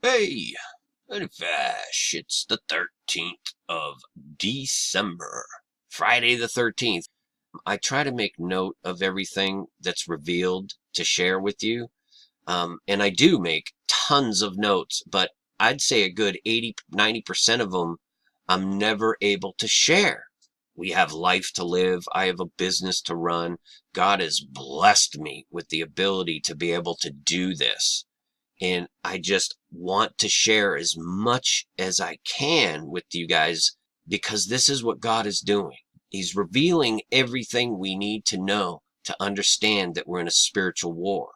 Hey, Fash, it's the 13th of December, Friday the 13th. I try to make note of everything that's revealed to share with you, and I do make tons of notes, but I'd say a good 80–90% of them I'm never able to share. We have life to live. I have a business to run. God has blessed me with the ability to be able to do this. And I just want to share as much as I can with you guys because this is what God is doing. He's revealing everything we need to know to understand that we're in a spiritual war.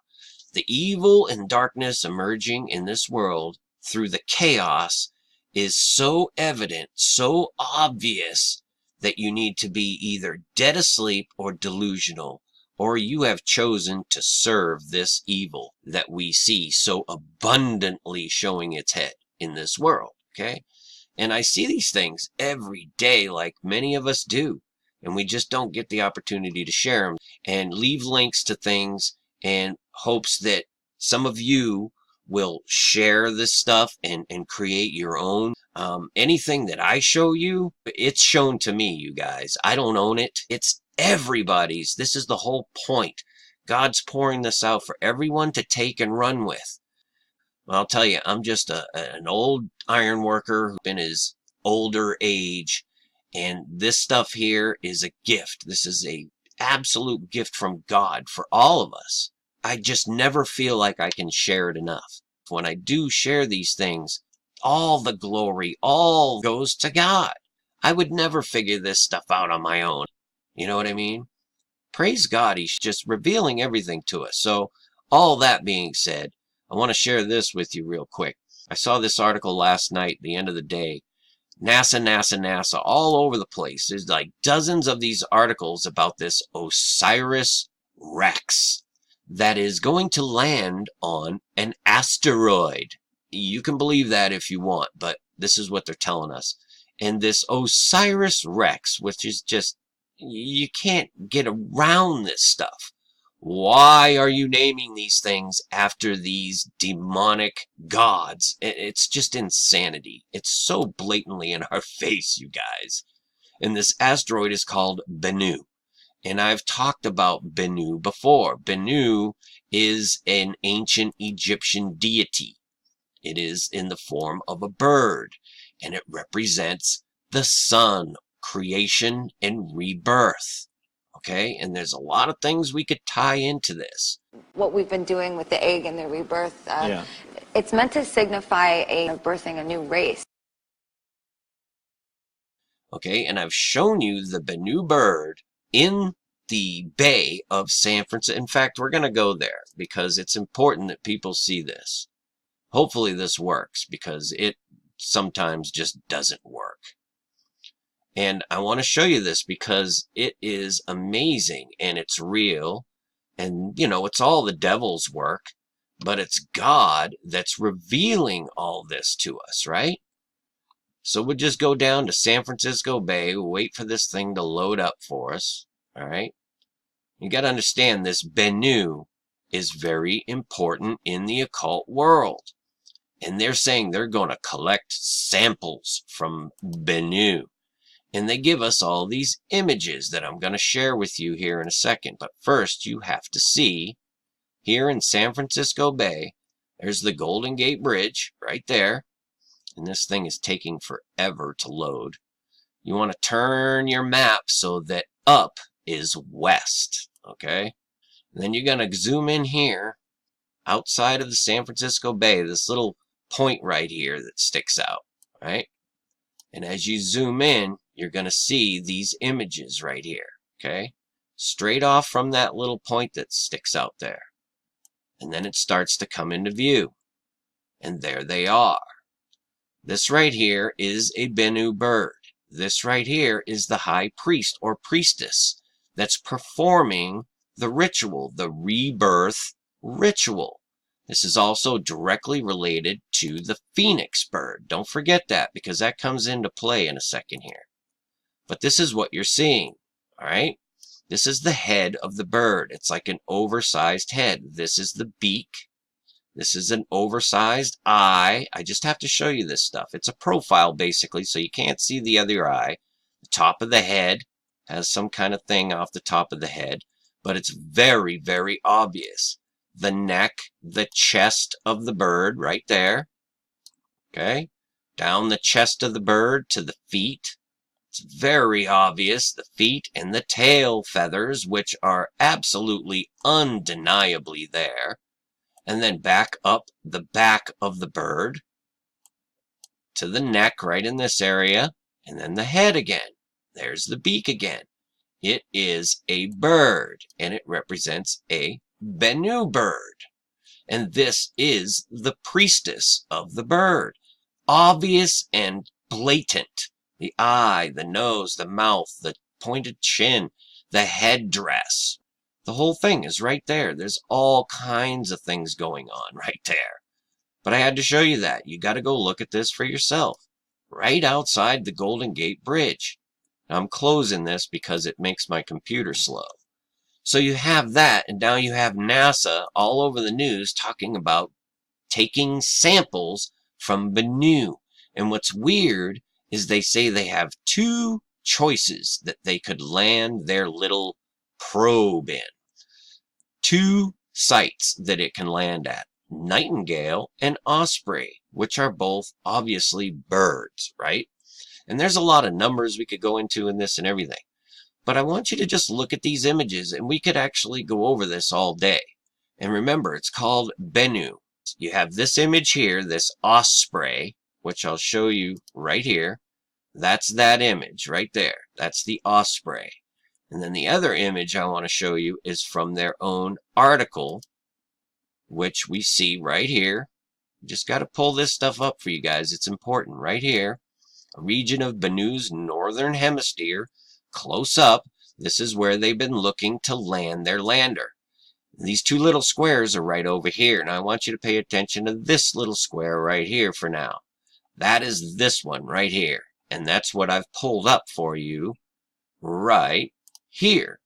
The evil and darkness emerging in this world through the chaos is so evident, so obvious that you need to be either dead asleep or delusional, or you have chosen to serve this evil that we see so abundantly showing its head in this world, okay? And I see these things every day like many of us do, and we just don't get the opportunity to share them and leave links to things in hopes that some of you will share this stuff and create your own. Anything that I show you, it's shown to me, you guys. I don't own it. It's everybody's. This is the whole point. God's pouring this out for everyone to take and run with. Well, I'll tell you, I'm just an old iron worker in his older age, and this stuff here is a gift. This is a absolute gift from God for all of us. I just never feel like I can share it enough. When I do share these things, all the glory, all goes to God. I would never figure this stuff out on my own. You know what I mean? Praise God, He's just revealing everything to us. So, all that being said, I want to share this with you real quick. I saw this article last night, the end of the day. NASA, all over the place. There's like dozens of these articles about this OSIRIS Rex that is going to land on an asteroid. You can believe that if you want, but this is what they're telling us. And this OSIRIS Rex, which is just, you can't get around this stuff. Why are you naming these things after these demonic gods? It's just insanity. It's so blatantly in our face, you guys. And this asteroid is called Bennu. And I've talked about Bennu before. Bennu is an ancient Egyptian deity. It is in the form of a bird, and it represents the sun, creation, and rebirth. Okay, and there's a lot of things we could tie into this. What we've been doing with the egg and the rebirth, it's meant to signify birthing a new race. Okay, and I've shown you the Bennu bird in the Bay of San Francisco. In fact, we're going to go there because it's important that people see this. Hopefully this works because it sometimes just doesn't work. And I want to show you this because it is amazing and it's real. And, you know, it's all the devil's work, but it's God that's revealing all this to us, right? So we'll just go down to San Francisco Bay, wait for this thing to load up for us, all right? You got to understand this Bennu is very important in the occult world. And they're saying they're going to collect samples from Bennu. And they give us all these images that I'm going to share with you here in a second. But first, you have to see, here in San Francisco Bay, there's the Golden Gate Bridge right there. And this thing is taking forever to load. You want to turn your map so that up is west, okay? And then you're going to zoom in here, outside of the San Francisco Bay, this little point right here that sticks out, right? And as you zoom in, you're going to see these images right here, okay? Straight off from that little point that sticks out there. And then it starts to come into view. And there they are. This right here is a Bennu bird. This right here is the high priest or priestess that's performing the ritual, the rebirth ritual. This is also directly related to the phoenix bird. Don't forget that because that comes into play in a second here. But this is what you're seeing, all right? This is the head of the bird. It's like an oversized head. This is the beak. This is an oversized eye. I just have to show you this stuff. It's a profile, basically, so you can't see the other eye. The top of the head has some kind of thing off the top of the head, but it's very, very obvious. The neck, the chest of the bird right there. Okay? Down the chest of the bird to the feet. It's very obvious, the feet and the tail feathers, which are absolutely undeniably there. And then back up the back of the bird to the neck right in this area, and then the head again. There's the beak again. It is a bird, and it represents a Bennu bird. And this is the priestess of the bird. Obvious and blatant. The eye, the nose, the mouth, the pointed chin, the headdress. The whole thing is right there. There's all kinds of things going on right there. But I had to show you that. You got to go look at this for yourself. Right outside the Golden Gate Bridge. Now, I'm closing this because it makes my computer slow. So you have that, and now you have NASA all over the news talking about taking samples from Bennu. And what's weird is they say they have two choices that they could land their little probe in. Two sites that it can land at, Nightingale and Osprey, which are both obviously birds, right? And there's a lot of numbers we could go into in this and everything. But I want you to just look at these images, and we could actually go over this all day. And remember, it's called Bennu. You have this image here, this osprey, which I'll show you right here. That's that image right there. That's the osprey. And then the other image I want to show you is from their own article, which we see right here. Just got to pull this stuff up for you guys. It's important right here. A region of Bennu's northern hemisphere, close up. This is where they've been looking to land their lander. These two little squares are right over here, and I want you to pay attention to this little square right here for now. That is this one right here, and that's what I've pulled up for you right here,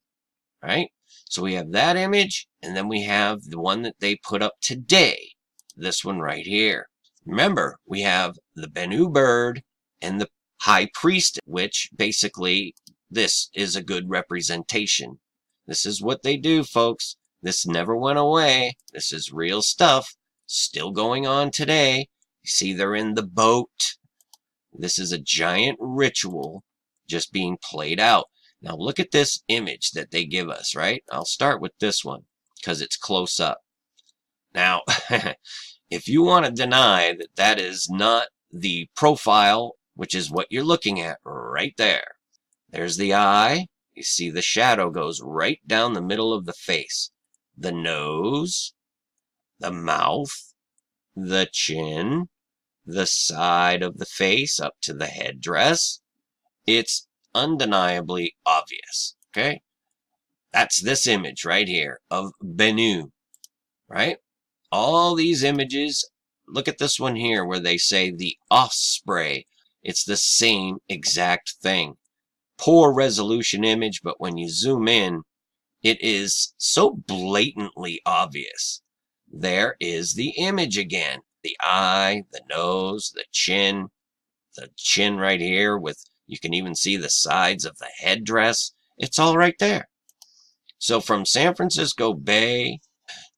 right? So we have that image, and then we have the one that they put up today, this one right here. Remember, we have the Bennu bird and the high priest, which basically this is a good representation. This is what they do, folks. This never went away. This is real stuff. Still going on today. You see they're in the boat. This is a giant ritual just being played out. Now look at this image that they give us, right? I'll start with this one because it's close up. Now, if you want to deny that that is not the profile, which is what you're looking at right there. There's the eye. You see the shadow goes right down the middle of the face. The nose, the mouth, the chin, the side of the face up to the headdress. It's undeniably obvious, okay? That's this image right here of Bennu, right? All these images, look at this one here where they say the osprey. It's the same exact thing. Poor resolution image, but when you zoom in, it is so blatantly obvious. There is the image again. The eye, the nose, the chin right here with, you can even see the sides of the headdress. It's all right there. So from San Francisco Bay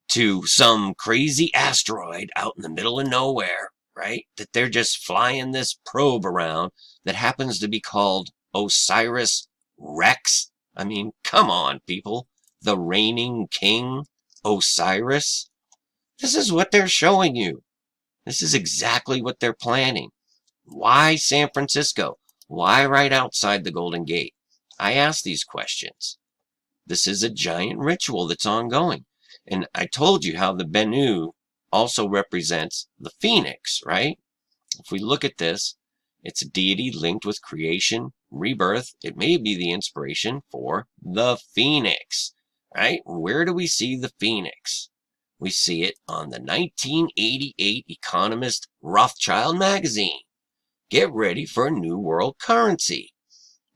to some crazy asteroid out in the middle of nowhere, right? That they're just flying this probe around that happens to be called OSIRIS Rex. I mean, come on, people. The reigning king, Osiris. This is what they're showing you. This is exactly what they're planning. Why San Francisco? Why right outside the Golden Gate? I ask these questions. This is a giant ritual that's ongoing. And I told you how the Bennu also represents the phoenix, right? If we look at this, it's a deity linked with creation, rebirth. It may be the inspiration for the phoenix, right? Where do we see the phoenix? We see it on the 1988 Economist Rothschild magazine. Get ready for a new world currency.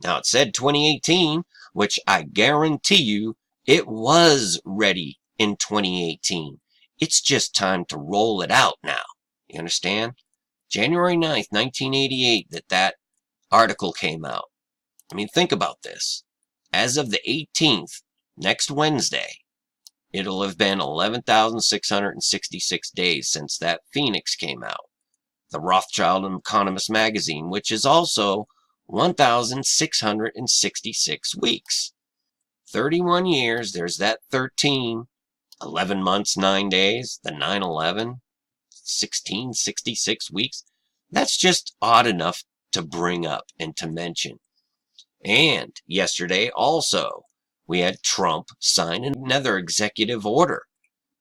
Now it said 2018, which I guarantee you it was ready in 2018. It's just time to roll it out now. You understand? January 9th, 1988, that article came out. I mean, think about this. As of the 18th, next Wednesday, it'll have been 11,666 days since that Phoenix came out. The Rothschild Economist magazine, which is also 1,666 weeks. 31 years, there's that 13, 11 months, 9 days, the 9/11, 1666 weeks. That's just odd enough to bring up and to mention. And yesterday also, we had Trump sign another executive order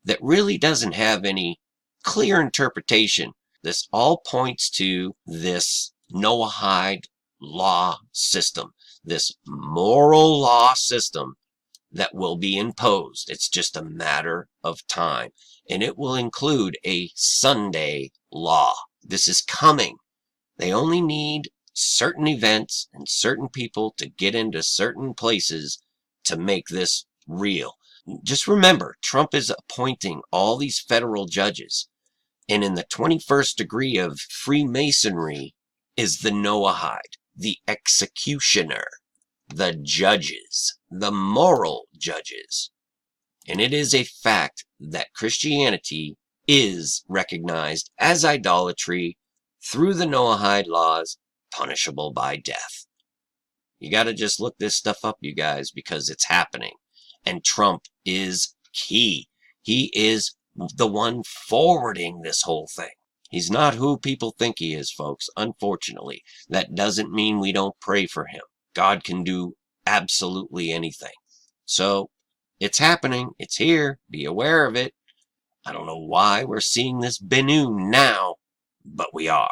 that really doesn't have any clear interpretation. This all points to this Noahide law system, this moral law system that will be imposed. It's just a matter of time. And it will include a Sunday law. This is coming. They only need certain events and certain people to get into certain places to make this real. Just remember, Trump is appointing all these federal judges. And in the 21st degree of Freemasonry is the Noahide, the executioner, the judges, the moral judges. And it is a fact that Christianity is recognized as idolatry through the Noahide laws, punishable by death. You got to just look this stuff up, you guys, because it's happening. And Trump is key. He is the one forwarding this whole thing. He's not who people think he is, folks, unfortunately. That doesn't mean we don't pray for him. God can do absolutely anything. So, it's happening. It's here. Be aware of it. I don't know why we're seeing this Bennu now, but we are.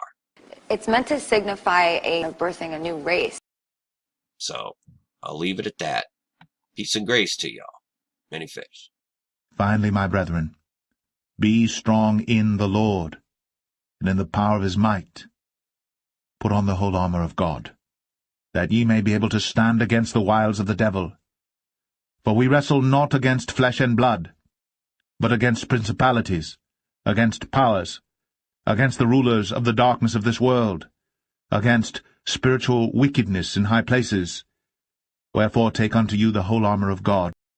It's meant to signify birthing a new race. So, I'll leave it at that. Peace and grace to y'all. Many fish. Finally, my brethren, be strong in the Lord, and in the power of his might. Put on the whole armor of God, that ye may be able to stand against the wiles of the devil. For we wrestle not against flesh and blood, but against principalities, against powers, against the rulers of the darkness of this world, against spiritual wickedness in high places. Wherefore take unto you the whole armor of God,